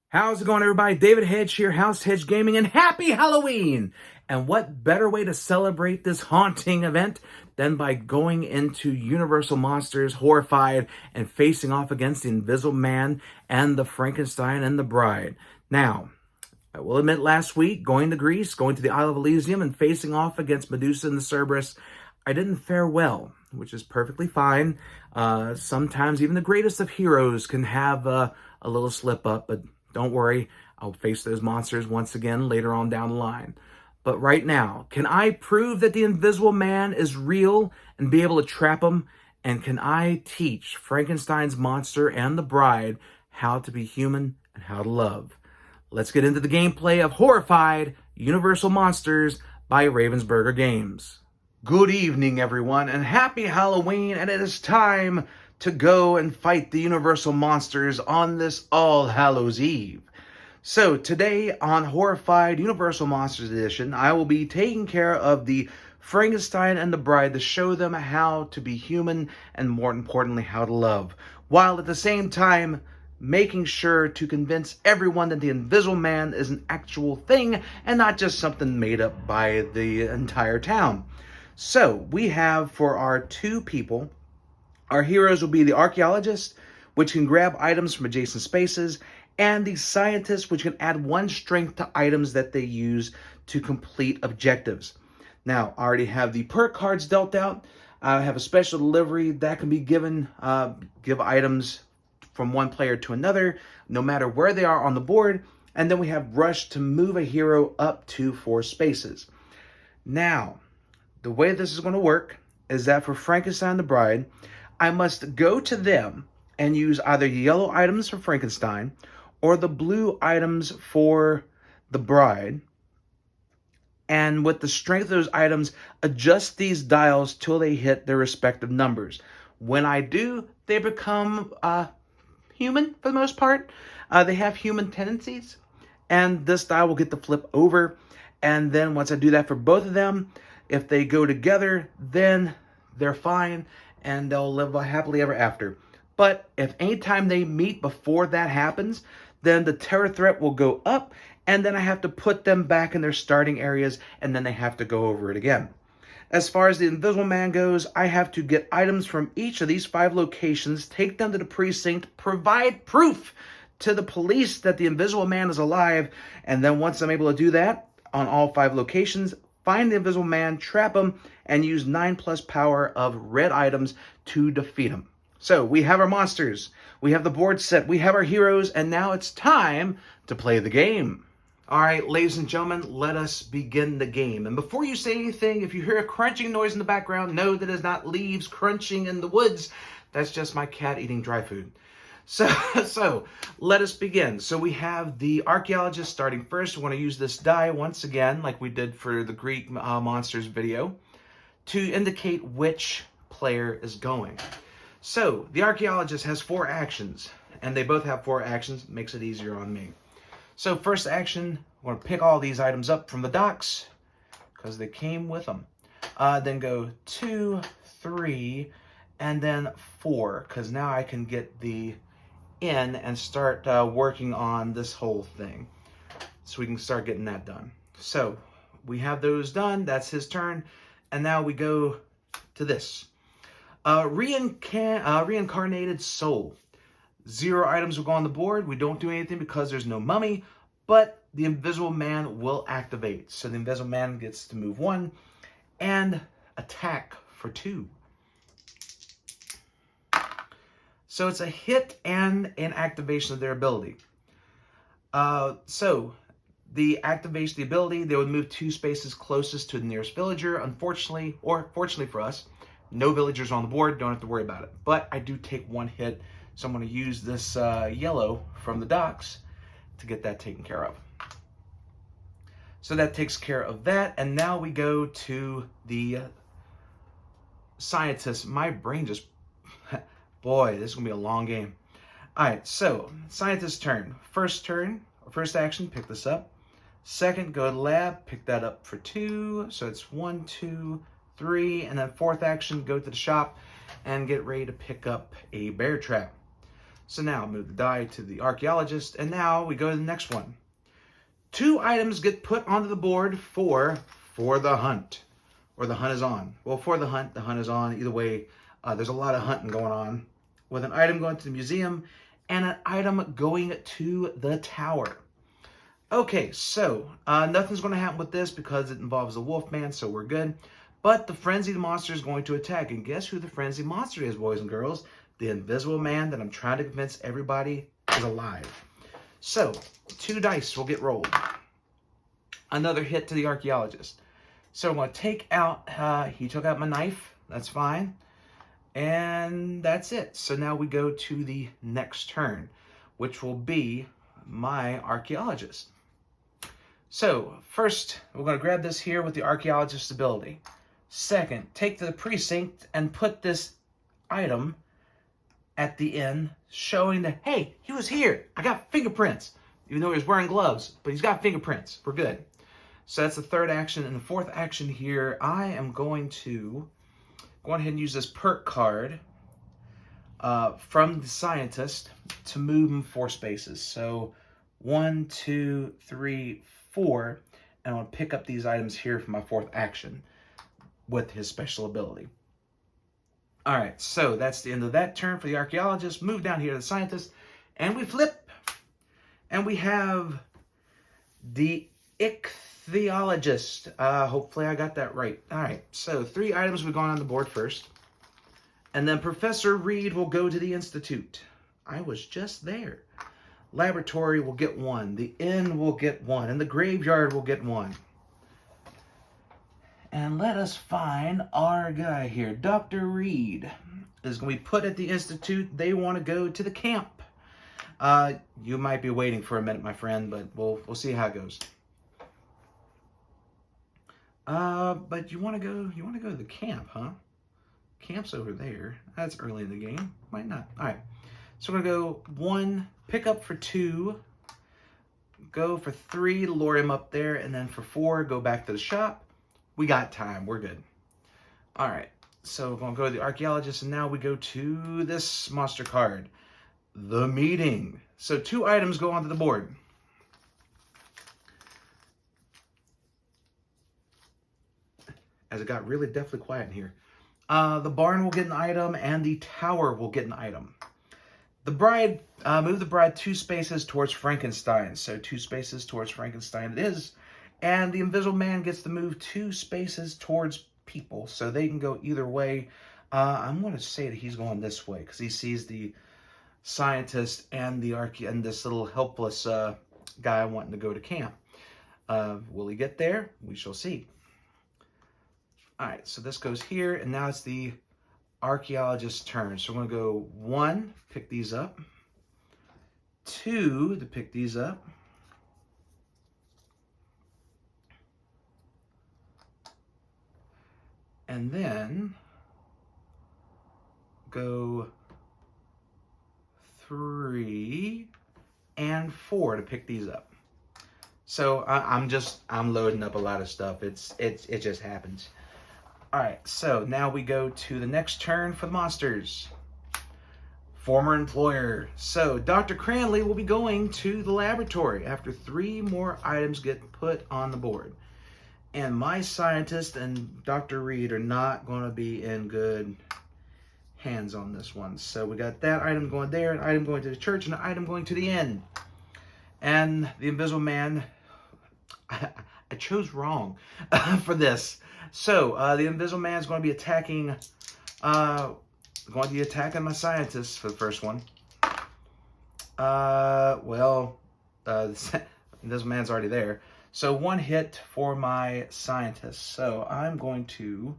How's it going, everybody? David Hedge here, House Hedge Gaming, and happy Halloween! And what better way to celebrate this haunting event than by going into Universal Monsters Horrified and facing off against the Invisible Man and the Frankenstein and the Bride. Now, I will admit last week, going to Greece, going to the Isle of Elysium, and facing off against Medusa and the Cerberus, I didn't fare well, which is perfectly fine. Sometimes even the greatest of heroes can have a little slip up, but don't worry, I'll face those monsters once again later on down the line. But right now, can I prove that the Invisible Man is real and be able to trap him? And can I teach Frankenstein's monster and the Bride how to be human and how to love? Let's get into the gameplay of Horrified Universal Monsters by Ravensburger Games. Good evening, everyone, and happy Halloween, and it is time to go and fight the Universal Monsters on this All Hallows Eve. So today on Horrified Universal Monsters Edition, I will be taking care of the Frankenstein and the Bride to show them how to be human and, more importantly, how to love, while at the same time making sure to convince everyone that the Invisible Man is an actual thing and not just something made up by the entire town. So we have, for our two people, our heroes will be the archaeologist, which can grab items from adjacent spaces, and the scientist, which can add 1 strength to items that they use to complete objectives. Now, I already have the perk cards dealt out. I have a special delivery that can be given, give items from one player to another, no matter where they are on the board. And then we have rush to move a hero up to 4 spaces. Now, the way this is going to work is that for Frankenstein and the Bride, I must go to them and use either yellow items for Frankenstein or the blue items for the Bride. And with the strength of those items, adjust these dials till they hit their respective numbers. When I do, they become human for the most part. They have human tendencies, and this dial will get the flip over. And then once I do that for both of them, if they go together, then they're fine and they'll live happily ever after. But if anytime they meet before that happens, then the terror threat will go up, and then I have to put them back in their starting areas, and then they have to go over it again. As far as the Invisible Man goes, I have to get items from each of these 5 locations, take them to the precinct, provide proof to the police that the Invisible Man is alive, and then once I'm able to do that on all 5 locations, find the Invisible Man, trap him, and use 9+ power of red items to defeat him. So we have our monsters, we have the board set, we have our heroes, and now it's time to play the game. All right, ladies and gentlemen, let us begin the game. And before you say anything, if you hear a crunching noise in the background, know that it is not leaves crunching in the woods. That's just my cat eating dry food. So let us begin. So we have the archaeologist starting first. We want to use this die once again, like we did for the Greek monsters video, to indicate which player is going. So the archaeologist has 4 actions, and they both have 4 actions. Makes it easier on me. So first action, I want to pick all these items up from the docks because they came with them. Then go 2, 3, and then 4, because now I can get the in and start working on this whole thing. So we can start getting that done. So we have those done. That's his turn. And now we go to this. Reincarnated soul. 0 items will go on the board. We don't do anything because there's no mummy, but the Invisible Man will activate. So the Invisible Man gets to move 1 and attack for 2. So it's a hit and an activation of their ability. So the activation of the ability, they would move 2 spaces closest to the nearest villager. Unfortunately, or fortunately for us, no villagers on the board, don't have to worry about it. But I do take 1 hit, so I'm going to use this yellow from the docks to get that taken care of. So that takes care of that, and now we go to the scientist. My brain just... Boy, this is going to be a long game. All right, so scientist's turn. First action, pick this up. Second, go to the lab, pick that up for 2. So it's 1, 2, 3, and then 4th action, go to the shop and get ready to pick up a bear trap. So now move the die to the archaeologist, and now we go to the next one. 2 items get put onto the board for the hunt, or the hunt is on. Well, for the hunt is on. Either way, there's a lot of hunting going on, with an item going to the museum and an item going to the tower. Okay, so nothing's going to happen with this because it involves the Wolfman, so we're good. But the frenzied monster is going to attack, and guess who the frenzied monster is, boys and girls? The Invisible Man that I'm trying to convince everybody is alive. So 2 dice will get rolled. Another hit to the archaeologist. So I'm going to take out, he took out my knife, that's fine. And that's it. So now we go to the next turn, which will be my archaeologist. So first, we're going to grab this here with the archaeologist ability. Second, take to the precinct and put this item at the end, showing that, hey, he was here. I got fingerprints. Even though he was wearing gloves, but he's got fingerprints. We're good. So that's the 3rd action. And the 4th action here, I am going to go ahead and use this perk card from the scientist to move him 4 spaces. So 1, 2, 3, 4. And I'm going to pick up these items here for my 4th action with his special ability. All right, so that's the end of that turn for the archaeologist. Move down here to the scientist, and we flip. And we have the ichthyologist. Hopefully I got that right. All right, so 3 items we've gone on the board first. And then Professor Reed will go to the Institute. I was just there. Laboratory will get 1. The inn will get 1. And the graveyard will get 1. And let us find our guy here. Dr. Reed is going to be put at the Institute. They want to go to the camp. You might be waiting for a minute, my friend, but we'll see how it goes. But you want to go to the camp, huh? Camp's over there. That's early in the game. Might not. All right. So we're going to go 1, pick up for 2, go for 3, lure him up there, and then for 4, go back to the shop. We got time. We're good. All right. So we're going to go to the archaeologist, and now we go to this monster card, the meeting. So 2 items go onto the board. As it got really deathly quiet in here. The barn will get an item, and the tower will get an item. The bride, move the bride 2 spaces towards Frankenstein. So 2 spaces towards Frankenstein it is. And the Invisible Man gets to move 2 spaces towards people, so they can go either way. I'm going to say that he's going this way, because he sees the scientist and and this little helpless guy wanting to go to camp. Will he get there? We shall see. All right, so this goes here, and now it's the archaeologist's turn. So we're going to go 1, pick these up. 2, to pick these up. And then go 3 and 4 to pick these up. So I'm loading up a lot of stuff. It just happens. All right, so now we go to the next turn for the monsters. Former employer. So Dr. Cranley will be going to the laboratory after 3 more items get put on the board. And my scientist and Dr. Reed are not going to be in good hands on this one. So we got that item going there, an item going to the church, and an item going to the inn. And the Invisible Man, I chose wrong for this. So the Invisible Man is going to be attacking, my scientist for the first one. The Invisible Man's already there. So 1 hit for my scientist. So I'm going to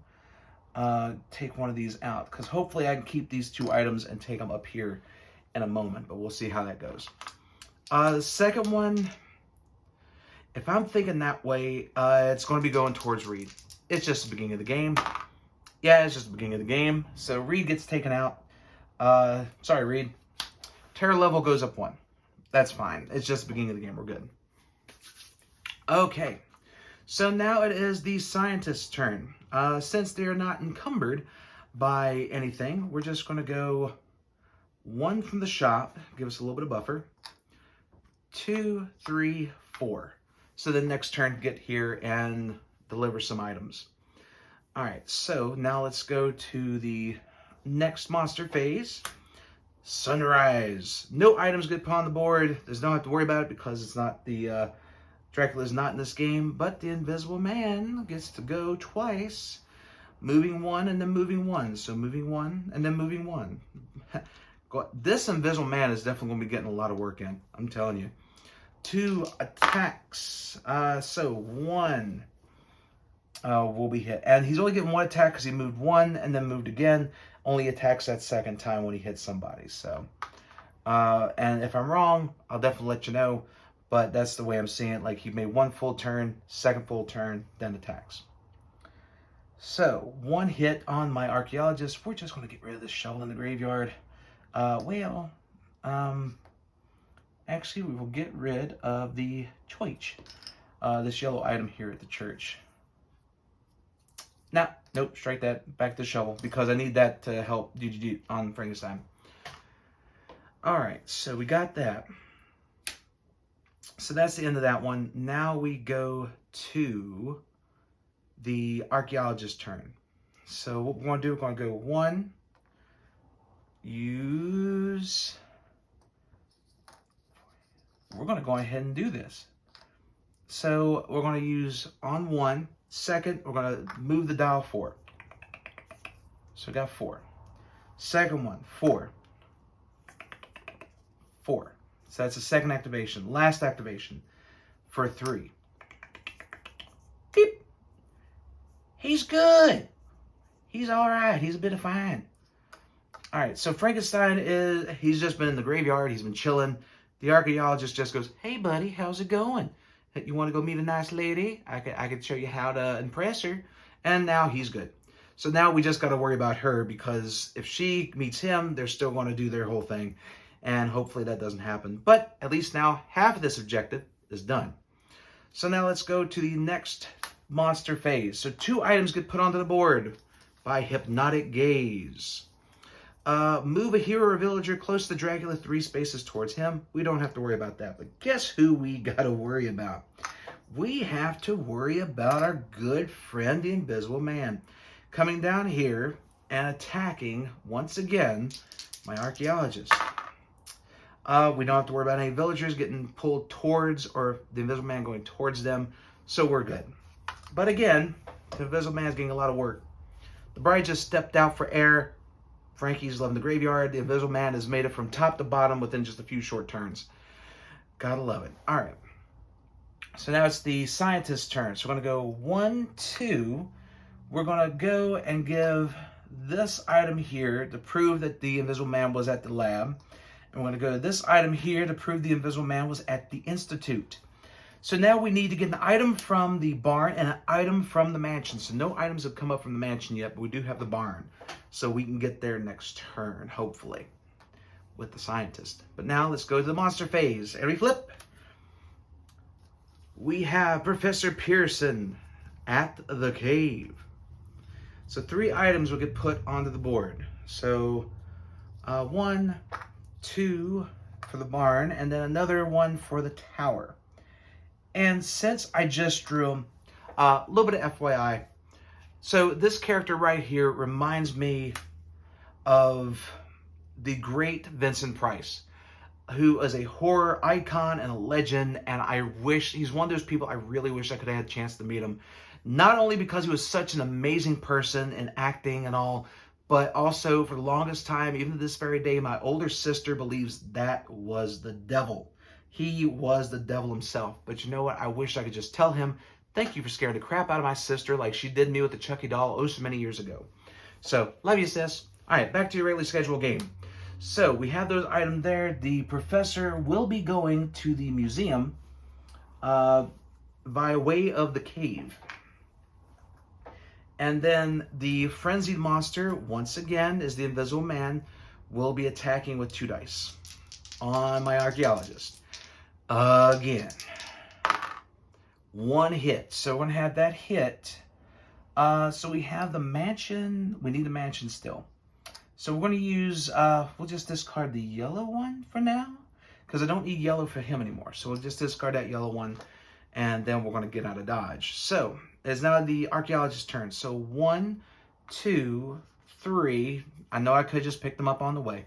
take one of these out, because hopefully I can keep these 2 items and take them up here in a moment, but we'll see how that goes. The second one, if I'm thinking that way, it's going to be going towards Reed. It's just the beginning of the game. Yeah, it's just the beginning of the game. So Reed gets taken out. Sorry, Reed. Terror level goes up 1. That's fine. It's just the beginning of the game. We're good. Okay, so now it is the scientist's turn. Since they're not encumbered by anything, we're just going to go 1 from the shop, give us a little bit of buffer. 2, 3, 4. So the next turn, get here and deliver some items. All right, so now let's go to the next monster phase. Sunrise. No items get put on the board. There's no have to worry about it because it's not the Dracula's not in this game, but the Invisible Man gets to go twice. Moving 1 and then moving 1. So moving 1 and then moving 1. This Invisible Man is definitely going to be getting a lot of work in. I'm telling you. 2 attacks. So 1 will be hit. And he's only getting 1 attack because he moved 1 and then moved again. Only attacks that second time when he hits somebody. So, and if I'm wrong, I'll definitely let you know. But that's the way I'm seeing it. Like he made 1 full turn, 2nd full turn, then attacks. So 1 hit on my archaeologist. We're just going to get rid of this shovel in the graveyard. Actually, we will get rid of the choich, this yellow item here at the church. Nope, strike that. Back to the shovel because I need that to help on Frankenstein. All right, so we got that. So that's the end of that one. Now we go to the archaeologist's turn. So what we're going to do, we're going to go 1, use. We're going to go ahead and do this. So we're going to use on 1. Second, we're going to move the dial 4. So we got 4. Second one, 4. 4. So that's the second activation. Last activation for 3. Beep. He's good. He's all right. He's a bit of fine. All right, so Frankenstein he's just been in the graveyard. He's been chilling. The archaeologist just goes, hey, buddy, how's it going? You want to go meet a nice lady? I could show you how to impress her. And now he's good. So now we just got to worry about her because if she meets him, they're still going to do their whole thing. And hopefully that doesn't happen. But at least now half of this objective is done. So now let's go to the next monster phase. So 2 items get put onto the board by Hypnotic Gaze. Move a hero or villager close to Dracula 3 spaces towards him. We don't have to worry about that. But guess who we got to worry about? We have to worry about our good friend, the Invisible Man. Coming down here and attacking, once again, my archaeologist. We don't have to worry about any villagers getting pulled towards or the Invisible Man going towards them. So we're good. But again, the Invisible Man is getting a lot of work. The bride just stepped out for air. Frankie's loving the graveyard. The Invisible Man has made it from top to bottom within just a few short turns. Gotta love it. All right. So now it's the scientist's turn. So we're going to go 1, 2. We're going to go and give this item here to prove that the Invisible Man was at the lab. And we're going to go to this item here to prove the Invisible Man was at the Institute. So now we need to get an item from the barn and an item from the mansion. So no items have come up from the mansion yet, but we do have the barn. So we can get there next turn, hopefully, with the scientist. But now let's go to the monster phase. And we flip. We have Professor Pearson at the cave. So 3 items will get put onto the board. So 1, 2 for the barn, and then another one for the tower. And since I just drew him, a little bit of FYI. So this character right here reminds me of the great Vincent Price, who is a horror icon and a legend, and I wish, he's one of those people I really wish I could have had a chance to meet him. Not only because he was such an amazing person in acting and all, but also for the longest time, even to this very day, my older sister believes that was the devil. He was the devil himself. But you know what? I wish I could just tell him, thank you for scaring the crap out of my sister like she did me with the Chucky doll oh so many years ago. So, love you, sis. All right, back to your regularly scheduled game. So, we have those items there. The professor will be going to the museum by way of the cave. And then the frenzied monster, once again, is the Invisible Man, will be attacking with 2 dice on my archaeologist. Again. 1 hit. So we're going to have that hit. So we have the mansion. We need the mansion still. So we're going to use, we'll just discard the yellow one for now, because I don't need yellow for him anymore. So we'll just discard that yellow one, and then we're going to get out of Dodge. So it's now the archaeologist's turn. So 1, 2, 3. I know I could just pick them up on the way.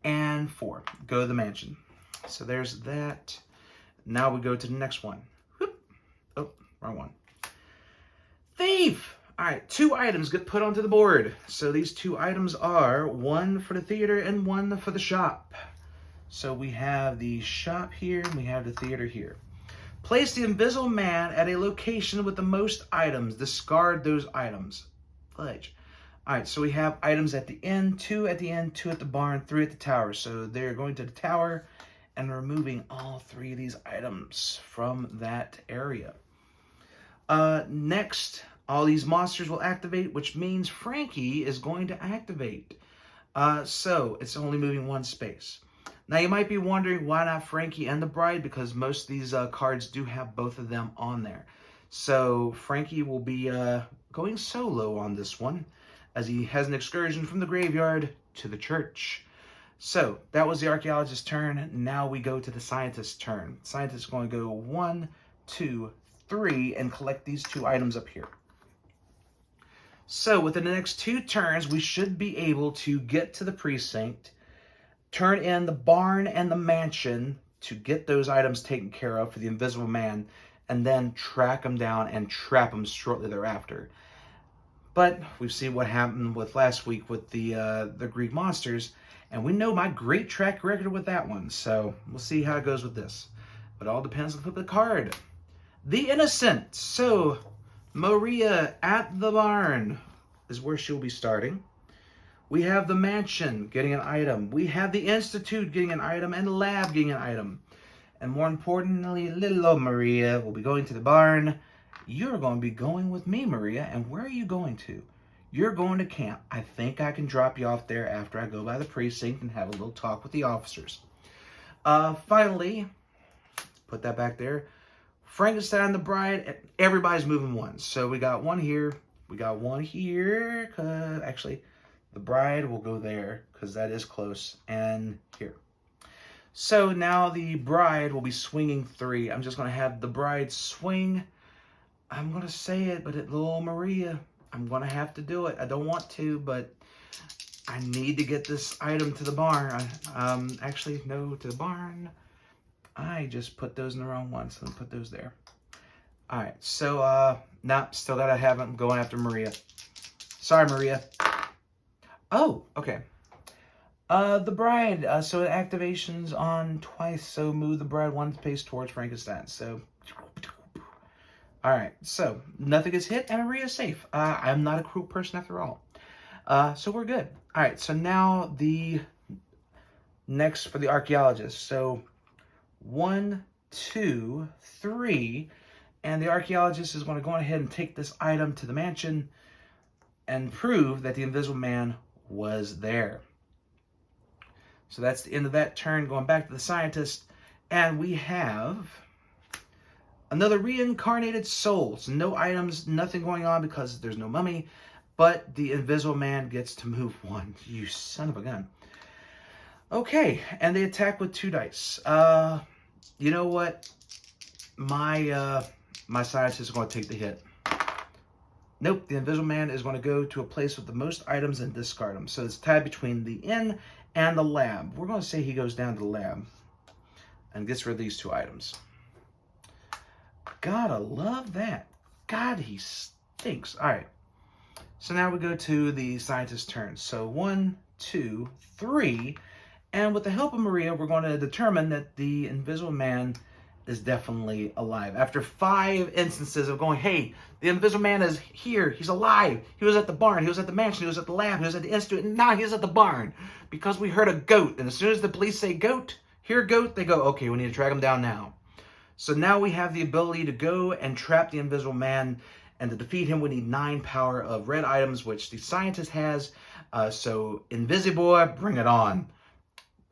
And 4. Go to the mansion. So there's that. Now we go to the next one. Whoop. Oh, wrong one. Thief! All right, 2 items get put onto the board. So these 2 items are one for the theater and one for the shop. So we have the shop here and we have the theater here. Place the invisible man at a location with the most items. Discard those items. Fudge. All right, so we have items at the end, 2 at the end, 2 at the barn, 3 at the tower. So they're going to the tower and removing all 3 of these items from that area. Next, all these monsters will activate, which means Frankie is going to activate. So it's only moving 1 space. Now you might be wondering why not Frankie and the bride, because most of these cards do have both of them on there. So Frankie will be going solo on this one, as he has an excursion from the graveyard to the church. So that was the archaeologist's turn. Now we go to the scientist's turn. The scientist is going to go 1, 2, 3 and collect these 2 items up here. So within the next 2 turns, we should be able to get to the precinct, turn in the barn and the mansion to get those items taken care of for the invisible man, and then track them down and trap them shortly thereafter. But we've seen what happened with last week with the Greek monsters, and we know my great track record with that one. So we'll see how it goes with this. But it all depends on the flip of the card. The Innocent. So Maria at the barn is where she'll be starting. We have the mansion getting an item. We have the Institute getting an item and the lab getting an item. And more importantly, little old Maria will be going to the barn. You're going to be going with me, Maria. And where are you going to? You're going to camp. I think I can drop you off there after I go by the precinct and have a little talk with the officers. Finally, put that back there. Frankenstein, the bride, everybody's moving 1. So we got 1 here. We got 1 here. Actually, the bride will go there because that is close. And here. So now the bride will be swinging 3. I'm just going to have the bride swing. I'm going to say it, but little Maria, I'm going to have to do it. I don't want to, but I need to get this item to the barn. Actually, no, to the barn. I just put those in the wrong one, so let me put those there. All right, so, nah, still that I haven't. I'm going after Maria. Sorry, Maria. Oh, okay. The bride, so activation's on twice, so move the bride 1 space towards Frankenstein. So, all right, so nothing gets hit and Maria's safe. I'm not a cruel person after all. So we're good. All right, so now the next for the archaeologist. So 1, 2, 3, and the archaeologist is going to go ahead and take this item to the mansion and prove that the invisible man was there. So that's the end of that turn, going back to the scientist, and we have another reincarnated soul. So no items, nothing going on because there's no mummy, but the invisible man gets to move 1. You son of a gun. Okay, and they attack with 2 dice. You know what? My scientist is going to take the hit. Nope, the invisible man is going to go to a place with the most items and discard them. So it's tied between the inn and the lab. We're going to say he goes down to the lab and gets rid of these 2 items. Gotta love that. God, he stinks. All right. So now we go to the scientist's turn. So 1, 2, 3. And with the help of Maria, we're going to determine that the invisible man is definitely alive. After 5 instances of going, hey, the invisible man is here. He's alive. He was at the barn. He was at the mansion. He was at the lab. He was at the institute. And now he's at the barn because we heard a goat. And as soon as the police say goat, hear goat, they go, okay, we need to track him down now. So now we have the ability to go and trap the invisible man. And to defeat him, we need 9 power of red items, which the scientist has. So Invisiboy, bring it on.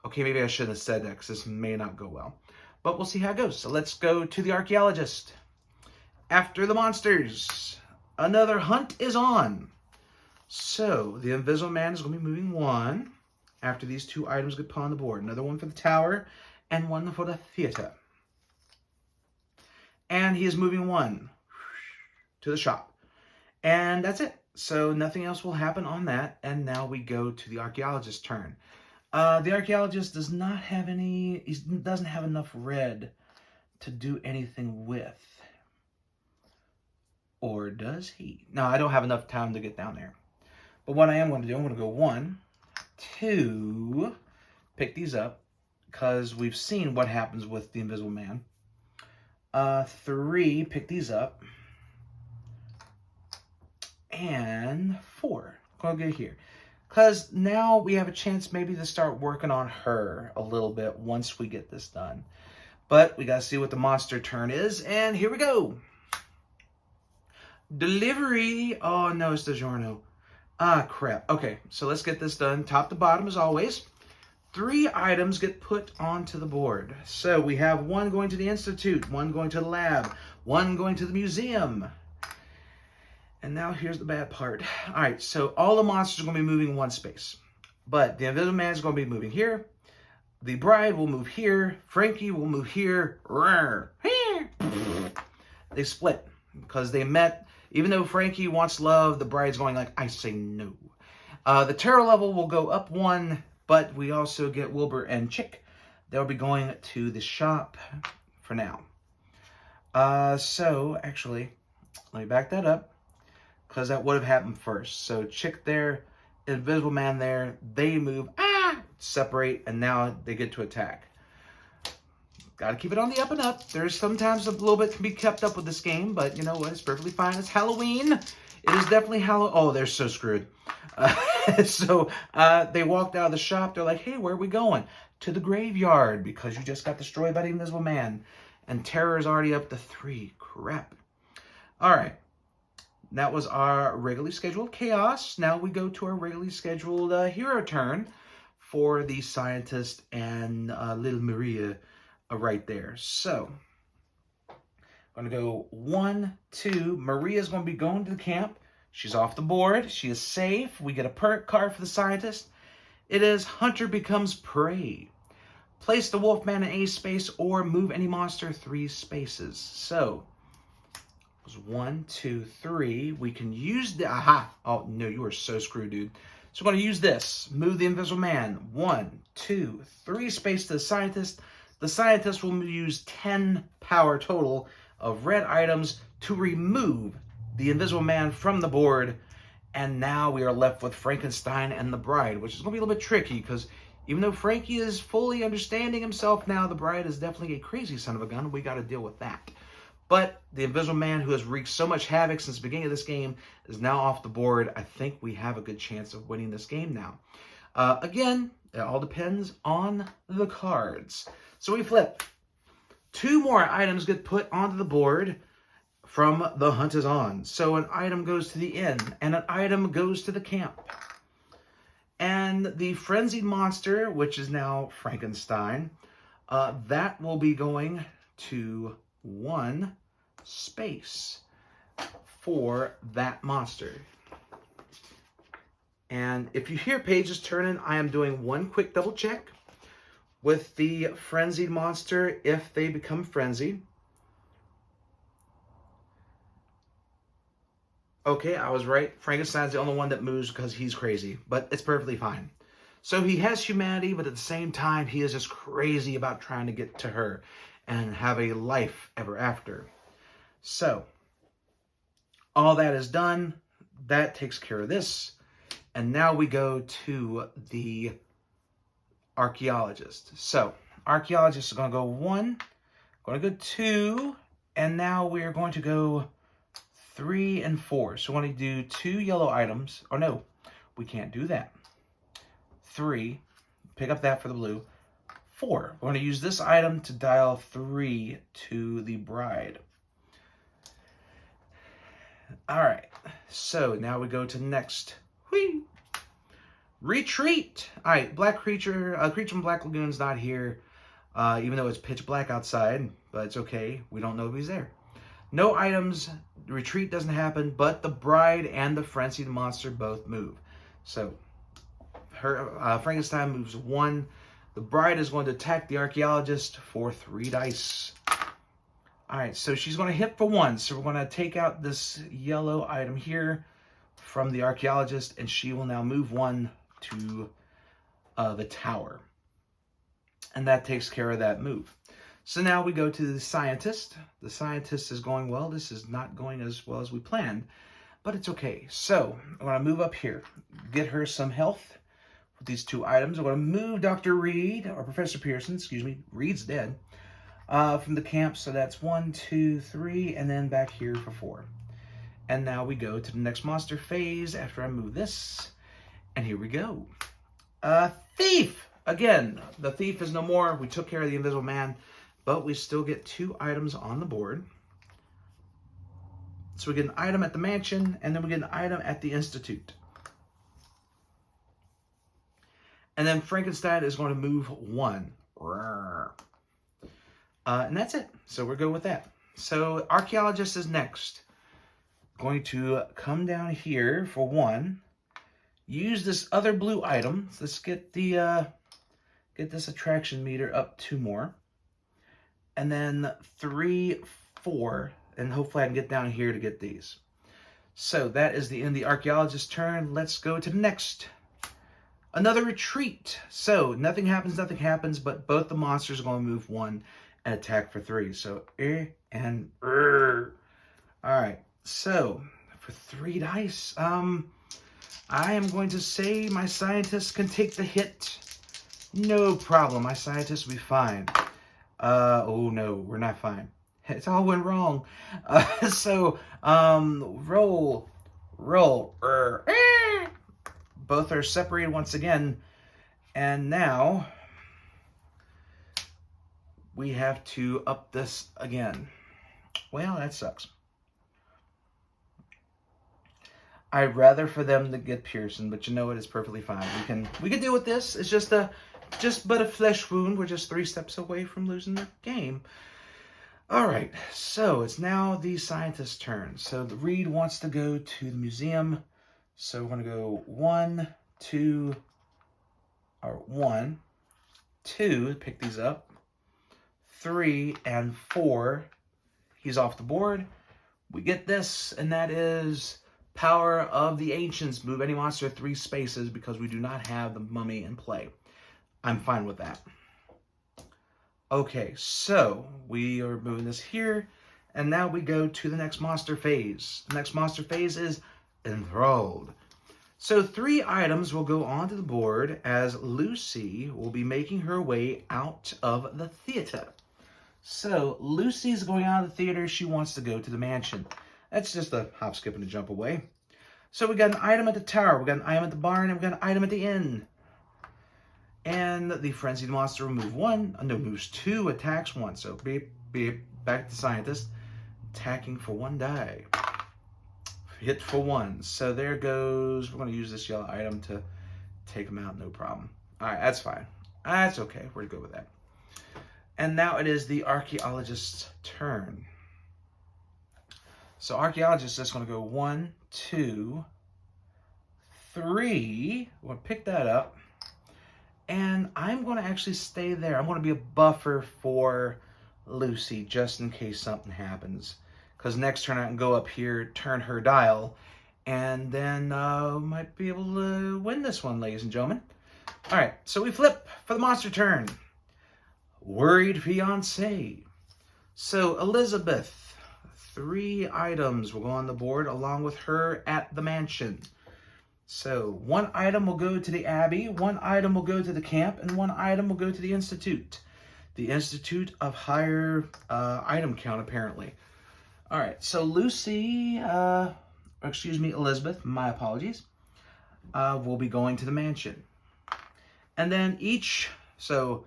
Okay, maybe I shouldn't have said that because this may not go well. But we'll see how it goes. So let's go to the archaeologist. After the monsters, another hunt is on. So the Invisible Man is going to be moving 1 after these 2 items get put on the board. Another one for the tower and 1 for the theater. And he is moving 1 to the shop. And that's it. So nothing else will happen on that. And now we go to the archaeologist's turn. The archaeologist does not have any, he doesn't have enough red to do anything with. Or does he? No, I don't have enough time to get down there. But what I am going to do, I'm going to go 1, 2, pick these up, because we've seen what happens with the Invisible Man. 3, pick these up. And 4, I'll go here. Because now we have a chance maybe to start working on her a little bit once we get this done. But we got to see what the monster turn is, and here we go. Delivery. Oh, no, it's DiGiorno. Ah, crap. Okay, so let's get this done. Top to bottom, as always. 3 items get put onto the board. So we have 1 going to the Institute, 1 going to the lab, 1 going to the museum. And now here's the bad part. All right, so all the monsters are going to be moving 1 space. But the Invisible Man is going to be moving here. The bride will move here. Frankie will move here. They split because they met. Even though Frankie wants love, the bride's going like, I say no. The terror level will go up 1, but we also get Wilbur and Chick. They'll be going to the shop for now. So, actually, let me back that up, because that would have happened first. So, Chick there, Invisible Man there, they move, separate, and now they get to attack. Got to keep it on the up and up. There's sometimes a little bit can be kept up with this game, but you know what? It's perfectly fine. It's Halloween. It is definitely Halloween. Oh, they're so screwed. So they walked out of the shop. They're like, hey, where are we going? To the graveyard, because you just got destroyed by the Invisible Man. And terror is already up to 3. Crap. All right. That was our regularly scheduled chaos. Now we go to our regularly scheduled hero turn for the scientist and little Maria right there. So I'm going to go 1, 2. Maria's going to be going to the camp. She's off the board. She is safe. We get a perk card for the scientist. It is Hunter Becomes Prey. Place the Wolfman in a space or move any monster 3 spaces. So it was 1, 2, 3. We can use the aha. Oh no, you are so screwed, dude. So we're going to use this. Move the Invisible Man. 1, 2, 3 space to the scientist. The scientist will use 10 power total of red items to remove the Invisible Man from the board. And now we are left with Frankenstein and the bride, which is going to be a little bit tricky because even though Frankie is fully understanding himself now, the bride is definitely a crazy son of a gun. We got to deal with that. But the Invisible Man, who has wreaked so much havoc since the beginning of this game, is now off the board. I think we have a good chance of winning this game now. Again, it all depends on the cards. So we flip. 2 more items get put onto the board from the hunt is on. So an item goes to the inn, and an item goes to the camp. And the frenzied monster, which is now Frankenstein, that will be going to 1 space for that monster. And if you hear pages turning, I am doing 1 quick double check with the frenzied monster if they become frenzied. Okay, I was right. Frankenstein's the only one that moves because he's crazy, but it's perfectly fine. So he has humanity, but at the same time, he is just crazy about trying to get to her and have a life ever after. So, all that is done. That takes care of this. And now we go to the archaeologist. So, archaeologist is going to go 1, going to go 2, and now we're going to go 3 and 4. So we're going to do 2 yellow items. Oh no, we can't do that. 3, pick up that for the blue. 4, we're going to use this item to dial 3 to the bride. All right, so now we go to next. Whee! Retreat. All right, black creature, creature from Black Lagoon's not here, even though it's pitch black outside, but it's okay. We don't know if he's there. No items, the retreat doesn't happen, but the bride and the frenzied monster both move. So Frankenstein moves 1. The bride is going to attack the archaeologist for 3 dice. All right, so she's going to hit for 1. So we're going to take out this yellow item here from the archaeologist, and she will now move 1 to the tower. And that takes care of that move. So now we go to the scientist. The scientist is going, well, this is not going as well as we planned, but it's okay. So I'm going to move up here, get her some health with these 2 items. I'm going to move Dr. Reed, or Professor Pearson, excuse me, Reed's dead, from the camp. So that's 1, 2, 3, and then back here for 4. And now we go to the next monster phase after I move this. And here we go. Thief! Again, the thief is no more. We took care of the Invisible Man, but we still get 2 items on the board. So we get an item at the mansion, and then we get an item at the Institute. And then Frankenstein is going to move 1. And that's it. So we're good with that. So Archaeologist is next. Going to come down here for 1. Use this other blue item. Let's get the get this attraction meter up 2 more. And then 3, 4. And hopefully I can get down here to get these. So that is the end of the archaeologist's turn. Let's go to the next. Another retreat. So nothing happens, but both the monsters are going to move 1 and attack for 3. So, and All right. So, for 3 dice, I am going to say my scientist can take the hit. No problem. My scientist will be fine. Oh no, we're not fine. It all went wrong. Roll. Both are separated once again. And now we have to up this again. Well, that sucks. I'd rather for them to get Pearson, but you know what? It's perfectly fine. We can deal with this. It's just but a flesh wound. We're just 3 steps away from losing the game. All right, so it's now the scientist's turn. So the Reed wants to go to the museum. So we're going to go 1, 2, or 1, 2, pick these up, 3, and 4. He's off the board. We get this, and that is Power of the Ancients. Move any monster 3 spaces because we do not have the mummy in play. I'm fine with that. Okay, so we are moving this here, and now we go to the next monster phase. The next monster phase is Enthralled. So 3 items will go onto the board as Lucy will be making her way out of the theater. So Lucy's going out of the theater. She wants to go to the mansion. That's just a hop, skip, and a jump away. So we got an item at the tower, we got an item at the barn, and we got an item at the inn. And the frenzied monster will move 1, no, moves 2, attacks 1. So beep, beep, back to the scientist, attacking for 1 die. Hit for 1. So there goes, we're going to use this yellow item to take him out, no problem. All right, that's fine. That's okay, we're good with that. And now it is the archaeologist's turn. So archaeologist is going to go 1, 2, 3. We're going to pick that up. And I'm going to actually stay there. I'm going to be a buffer for Lucy just in case something happens. Because next turn I can go up here, turn her dial, and then might be able to win this one, ladies and gentlemen. All right, so we flip for the monster turn. Worried Fiancé. So Elizabeth, 3 items will go on the board along with her at the mansion. So 1 item will go to the Abbey, 1 item will go to the camp, and 1 item will go to the Institute. The Institute of higher item count, apparently. All right, so Lucy, Elizabeth, my apologies, will be going to the mansion. And then so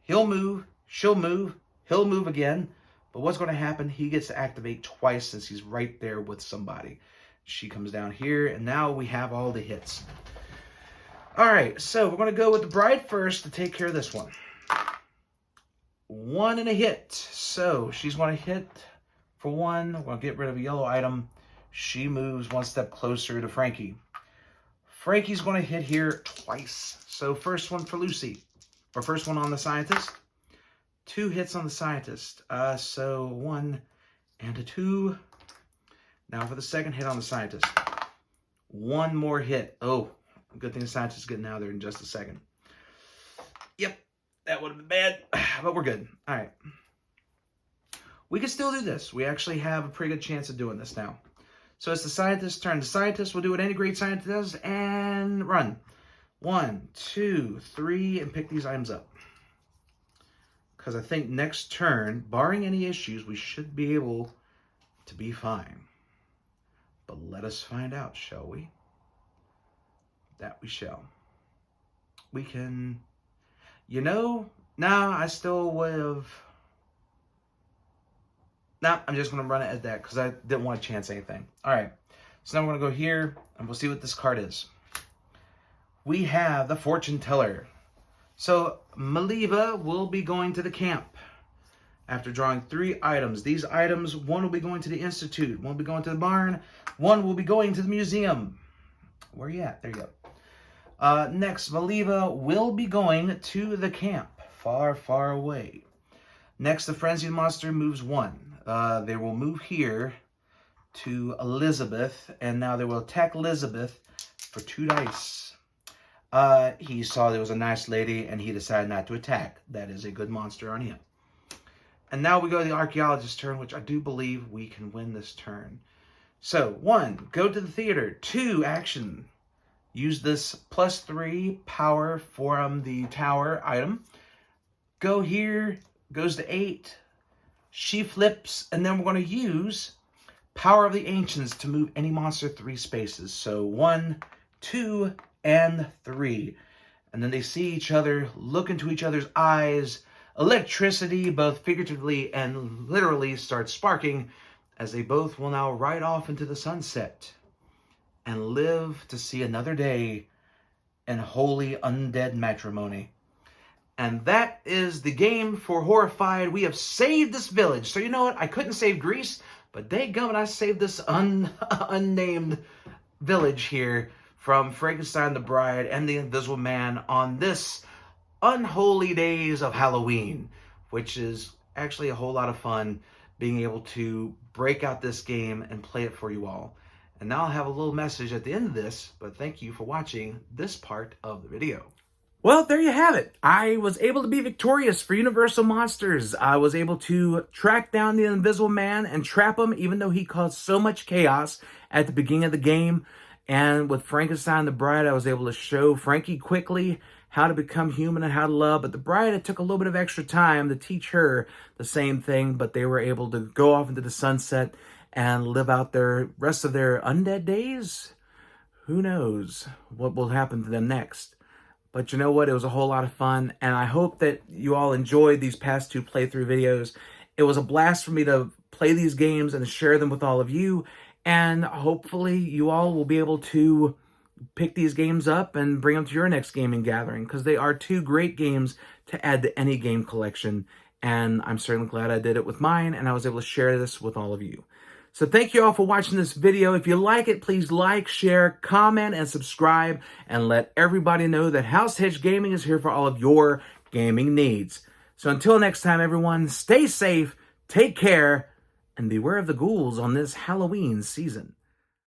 he'll move, she'll move, he'll move again. But what's going to happen, he gets to activate twice since he's right there with somebody. She comes down here, and now we have all the hits. All right, so we're going to go with the bride first to take care of this one. 1 and a hit. So she's going to hit For one, we'll get rid of a yellow item. She moves one step closer to Frankie. Frankie's going to hit here twice. So first one for Lucy. Or first one on the scientist. 2 hits on the scientist. So 1 and a 2. Now for the second hit on the scientist. 1 more hit. Oh, good thing the scientist is getting out of there in just a second. Yep, that would have been bad, but we're good. All right. We can still do this. We actually have a pretty good chance of doing this now. So it's the scientist's turn. The scientist will do what any great scientist does and run. 1, 2, 3, and pick these items up. Because I think next turn, barring any issues, we should be able to be fine. But let us find out, shall we? That we shall. We can, you know, I still would have. I'm just going to run it at that because I didn't want to chance anything. All right. So now we're going to go here and we'll see what this card is. We have the Fortune Teller. So Maliva will be going to the camp after drawing 3 items. These items, 1 will be going to the Institute, 1 will be going to the barn, 1 will be going to the museum. Where are you at? There you go. Next, Maliva will be going to the camp, far, far away. Next, the Frenzied Monster moves 1. They will move here to Elizabeth, and now they will attack Elizabeth for 2 dice. He saw there was a nice lady, and he decided not to attack. That is a good monster on him. And now we go to the Archaeologist's turn, which I do believe we can win this turn. So, 1, go to the theater. 2, action. Use this +3 power from the tower item. Go here, goes to 8. She flips, and then we're going to use Power of the Ancients to move any monster 3 spaces. So 1, 2, and 3. And then they see each other, look into each other's eyes. Electricity, both figuratively and literally, starts sparking as they both will now ride off into the sunset and live to see another day in holy undead matrimony. And that is the game for Horrified. We have saved this village. So you know what? I couldn't save Greece, but dadgummit, I saved this unnamed village here from Frankenstein the Bride and the Invisible Man on this unholy days of Halloween, which is actually a whole lot of fun being able to break out this game and play it for you all. And now I'll have a little message at the end of this, but thank you for watching this part of the video. Well, there you have it. I was able to be victorious for Universal Monsters. I was able to track down the Invisible Man and trap him, even though he caused so much chaos at the beginning of the game. And with Frankenstein the Bride, I was able to show Frankie quickly how to become human and how to love. But the bride, it took a little bit of extra time to teach her the same thing, but they were able to go off into the sunset and live out their rest of their undead days. Who knows what will happen to them next? But you know what? It was a whole lot of fun, and I hope that you all enjoyed these past 2 playthrough videos. It was a blast for me to play these games and share them with all of you, and hopefully you all will be able to pick these games up and bring them to your next gaming gathering, because they are 2 great games to add to any game collection, and I'm certainly glad I did it with mine, and I was able to share this with all of you. So thank you all for watching this video. If you like it, please like, share, comment, and subscribe, and let everybody know that House Hedge Gaming is here for all of your gaming needs. So until next time, everyone, stay safe, take care, and beware of the ghouls on this Halloween season.